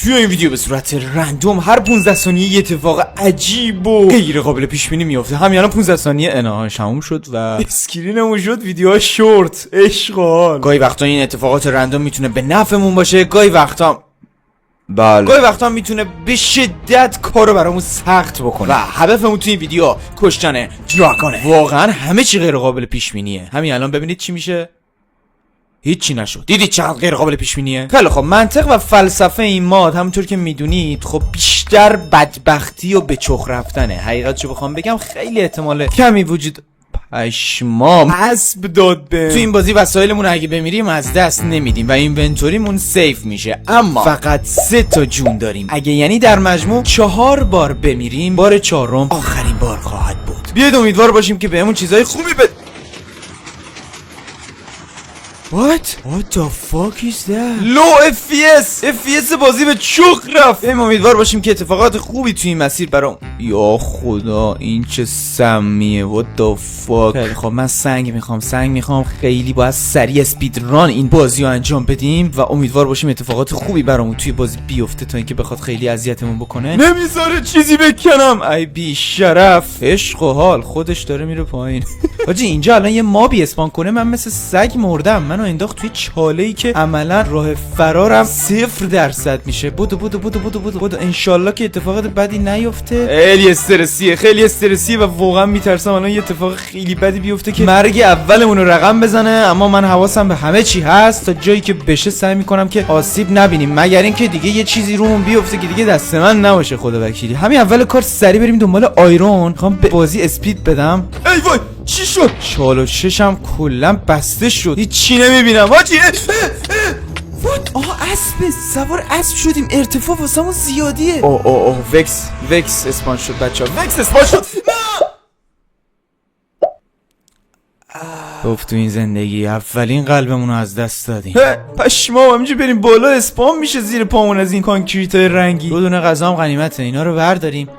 توی این ویدیو به صورت رندوم هر 15 ثانیه یه اتفاق عجیب و غیر قابل پیش بینی میفته. همین الان 15 ثانیه انهاش تموم شد و اسکرینمون شد ویدیوها شورت. عشق. گاهی وقتا این اتفاقات رندوم میتونه به نفعمون باشه، گاهی وقتا گاهی وقتا میتونه به شدت کارو برامون سخت بکنه. و هدفمون توی این ویدیو کشتن دراگونه. واقعا همه چی غیر قابل پیش بینیه. همین الان ببینید چی میشه. هیچی نشد. دیدید چقدر غیر قابل پیش بینیه؟ خیلی خب، منطق و فلسفه این ماد همونطور که میدونید خب بیشتر بدبختی و به چخ رفتنه. حقیقتشو بخوام بگم خیلی احتمال کمی وجود پشمام اسب داد به تو این بازی وسایلمون اگه بمیریم از دست نمیدیم و اینونتوریمون سیف میشه، اما فقط 3 تا جون داریم. اگه یعنی در مجموع 4 بار بمیریم، بار 4م آخرین بار خواهد بود. بیاید امیدوار باشیم که بهمون چیزای خوبی What the fuck is that? لو FPS بازی به چوخ رفت. امیدوار باشیم که اتفاقات خوبی توی این مسیر برام. یا خدا این چه سمیه. What the fuck. خیلی خب، من سنگ میخوام. خیلی باید سریع اسپید ران این بازی رو انجام بدیم و امیدوار باشیم اتفاقات خوبی برامون توی بازی بیفته تا اینکه بخواد خیلی اذیتمون بکنه. نمیذاره چیزی بکنم. ای بی شرف. عشق و حال خودش داره میره پایین. حاجی اینجا الان یه مابی اسپان کنه من مثل سگ مردم. منو انداخت توی چاله‌ای که عملا راه فرارم 0% میشه. بودو انشالله که اتفاقات بدی نیفته. خیلی استرسیه و واقعا میترسم الان یه اتفاق خیلی بدی بیفته که مرگ اولمون رو رقم بزنه. اما من حواسم به همه چی هست. تا جایی که بشه سعی میکنم که آسیب نبینیم، مگر اینکه دیگه یه چیزی رومون بیفته که دیگه دست من نباشه. خدا وکیلی. همین اول کار سری بریم دنبال آیرون. میخوام به بازی اسپید بدم. ای وای چی شد؟ 46م کلا بسته شد. هیچی نمیبینم. حاجی وات؟ اسب. سوار اسب شدیم. ارتفاع واسمون زیادیه. وکس اسپان شد بچه‌ها. وکس اسپان شد. گفت تو این زندگی اولین قلبمون رو از دست دادیم. پشمام همینجا بریم بالا اسپام میشه زیر پامون از این کانکریتای رنگی. 2 دونه غذا هم غنیمته. اینا رو برداریم.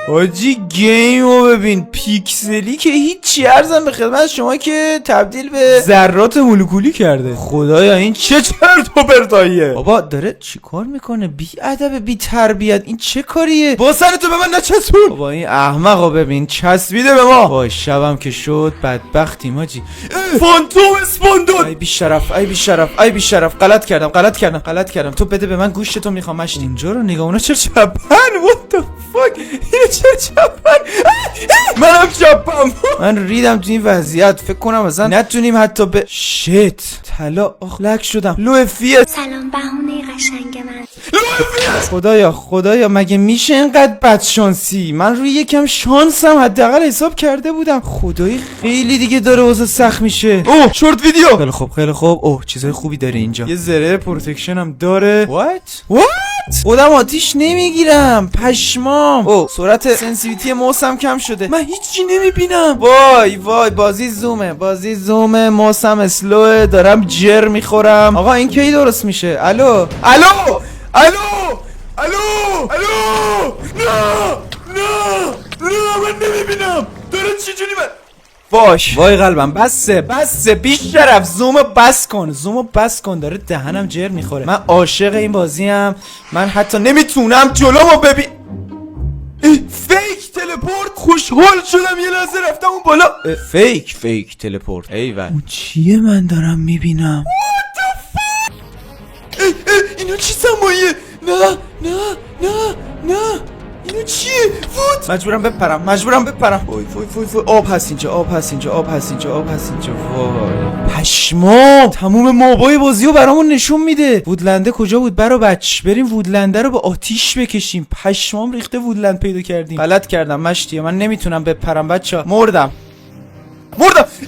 حاجی گیمو ببین. پیکسلی که هیچی. ارزم به خدمت شما که تبدیل به ذرات مولکولی کرده. خدایا این چه چرت و پرتاییه. بابا داره چیکار میکنه؟ بی ادب، بی تربیت. این چه کاریه؟ با سرتو به من نچسبون. بابا این احمقو ببین چسبیده به ما. وای شبم که شد بدبختیم حاجی. فانتوم اسپاندون. ای بی شرف. غلط کردم. تو بده به من گوشتو میخوام. اینجا رو نگاه. اونا چرا چپن؟ what the fuck. چرا چپن؟ منم چپم. من ریدم تو این وضعیت. فکر کنم اصلا نتونیم حتی به شت طلا لک شدم. لو FPS. سلام بهونه قشنگ من. خدایا مگه میشه اینقدر بدشانسی؟ من روی یکم شانسم حداقل حساب کرده بودم. خدایی خیلی دیگه داره واسه سخت میشه. شورت ویدیو. خیلی خوب. چیزای خوبی داره اینجا. یه ذره پروتکشن هم داره. What؟ خودم آتیش نمیگیرم. پشمام. سرعت سنسیتیویتی ماوسم کم شده. من هیچی نمیبینم. وای بازی زومه. ماوسم اسلوه. دارم جر میخورم. آقا این کی درست میشه؟ الو نه من نمیبینم. داره چجوری وای قلبم. بسه بیش شرف. زومو بس کن. داره دهنم جر میخوره. من عاشق این بازیم. من حتی نمیتونم جلومو ببین. فیک تلپورت. خوشحال شدم یه لحظه رفتم اون بالا. فیک تلپورت. ایول اون چیه من دارم میبینم؟ اینو چی سمایه؟ نه اینو چیه؟ فوت. مجبورم بپرم. وای آب هست اینجا. وای پشمام. تموم مابای بازیو برامون نشون میده. وودلنده کجا بود؟ بریم وودلنده رو به آتیش بکشیم. پشمام ریخته. وودلند پیدا کردیم. غلط کردم مشتیه. من نمیتونم بپرم بچا. مردم.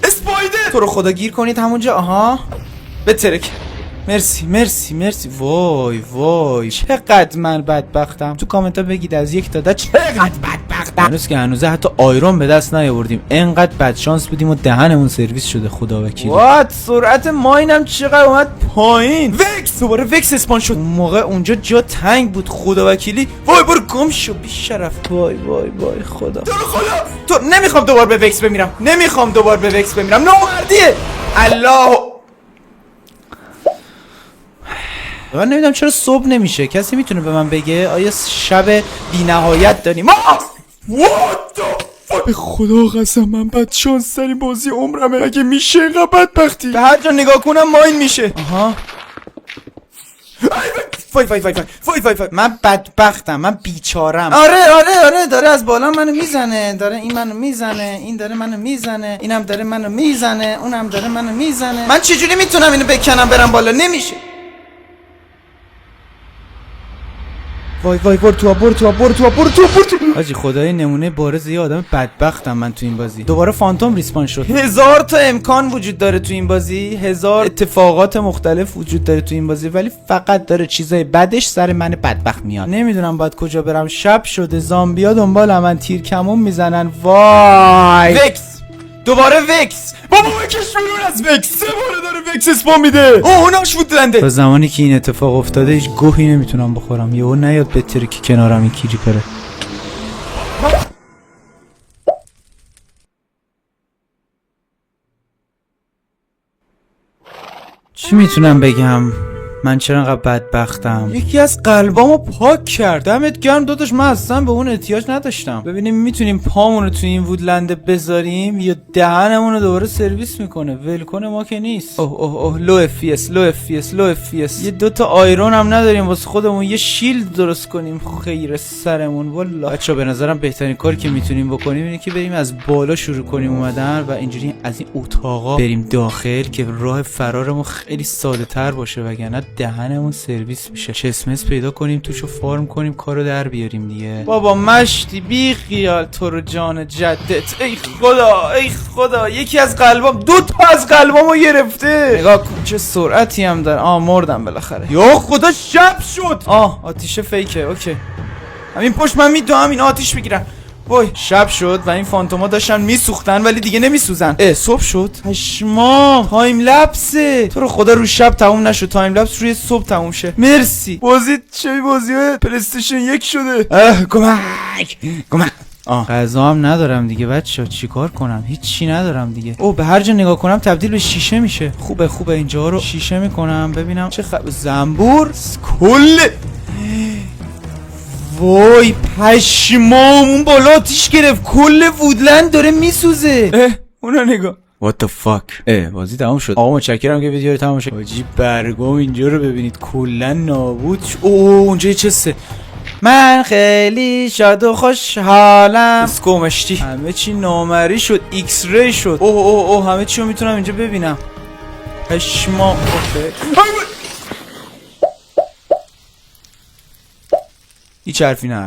اسپایدر. تو رو خدا گیر کنید همونجا. آها بترک. مرسی. وای چقدر من بدبختم. تو کامنت ها بگید از 1 تا 10 چقدر بدبختم. هنوز حتی آیرون به دست نیاوردیم. انقدر بدشانس بودیم و دهنمون سرویس شده. خدا وکیلی. سرعت ماینم چقدر اومد پایین. دوباره وکس اسپان شد. اون موقع اونجا جا تنگ بود. خدا وکیلی. وای برو گم شو بی شرف. وای خدا. تو نمیخوام دوباره به وکس بمیرم. نامردیه. الله من نمیدونم چرا صبح نمیشه. کسی میتونه به من بگه آیا شب بی نهایت داریم؟ به خدا قسم من بد شانس ترین بازی عمرمه. اگه میشه اینقدر بدبختی به هر جا نگاه کنم ماین میشه. آها وای من بدبختم، من بیچارم. آره داره از بالا منو میزنه، داره این منو میزنه، این داره منو میزنه، اینم داره منو میزنه، اونم داره منو میزنه. من چجوری میتونم اینو بکنم برم بالا؟ نمیشه. وای برو تو آجی خدای نمونه بارز یه آدم بدبختم من تو این بازی. دوباره فانتوم ریسپان شد. 1000 تا امکان وجود داره تو این بازی، 1000 اتفاقات مختلف وجود داره تو این بازی، ولی فقط داره چیزای بدش سر من بدبخت میاد. نمیدونم باید کجا برم. شب شده، زامبیا دنبال من تیر کمون میزنن. وای وکس، دوباره وکس. بابا بکش بیرون از وکس. 3 بار داره وکس اسپام میده. اوناش وودلنده. تا زمانی که این اتفاق افتاده هیچ گوهی نمیتونم بخورم. یهو نیاد بتره که کنارم این کریپره. چی میتونم بگم؟ من چرا انقدر بدبختم؟ یکی از قلبامو پاک کرد. دمت گرم داداش، من اصلا به اون احتیاج نداشتم. ببینیم میتونیم پامونو تو این وودلند بذاریم یا دهنمونو دوباره سرویس میکنه. ولکن ما که نیست. اوه لو اف پی اس. یه 2 تا آیرون هم نداریم واسه خودمون یه شیلد درست کنیم خیر سرمون. والله بچا به نظرم بهترین کاری که میتونیم بکنیم اینه که بریم از بالا شروع کنیم اومدن و اینجوری از این اتاقا بریم داخل که راه فرارمون خیلی ساده تر باشه، وگرنه دهنمون سرویس میشه. چسمس پیدا کنیم توشو فارم کنیم کارو در بیاریم دیگه. بابا مشتی بی خیال تو رو جان جدت. ای خدا یکی از قلبام 2 تا از قلبامو گرفته. نگاه کن چه سرعتی هم داره. مردم بالاخره. یا خدا شب شد. آتیش فیکه. اوکی همین پشت من میدونم این آتیش بگیرم. وای شب شد و این فانتوما داشتن میسوختن ولی دیگه نمیسوزن. صبح شد. پشما تایم لپسه. تو رو خدا رو شب تموم نشد، تایم لپس روی صبح تموم شه. مرسی. بازی چه بازیه پلی استیشن 1 شده. کمک. غذا هم ندارم دیگه بچا، چیکار کنم؟ هیچی ندارم دیگه. به هر جا نگاه کنم تبدیل به شیشه میشه. خوبه اینجا رو شیشه میکنم ببینم چه زنبور کل. وای پشمام اون بالا آتیش گرفت. کل وودلند داره میسوزه. اونا نگاه. What the fuck. بازی تمام شد. متشکرم که ویدیو رو تمام شد. حاجی برگام اینجا رو ببینید کلا نابود شد. اونجا یه چسته. من خیلی شاد و خوشحالم. اسکومشتی همه چی نامری شد. ایکس ری شد. همه چی رو میتونم اینجا ببینم. پشمام. هیچ حرفی نه.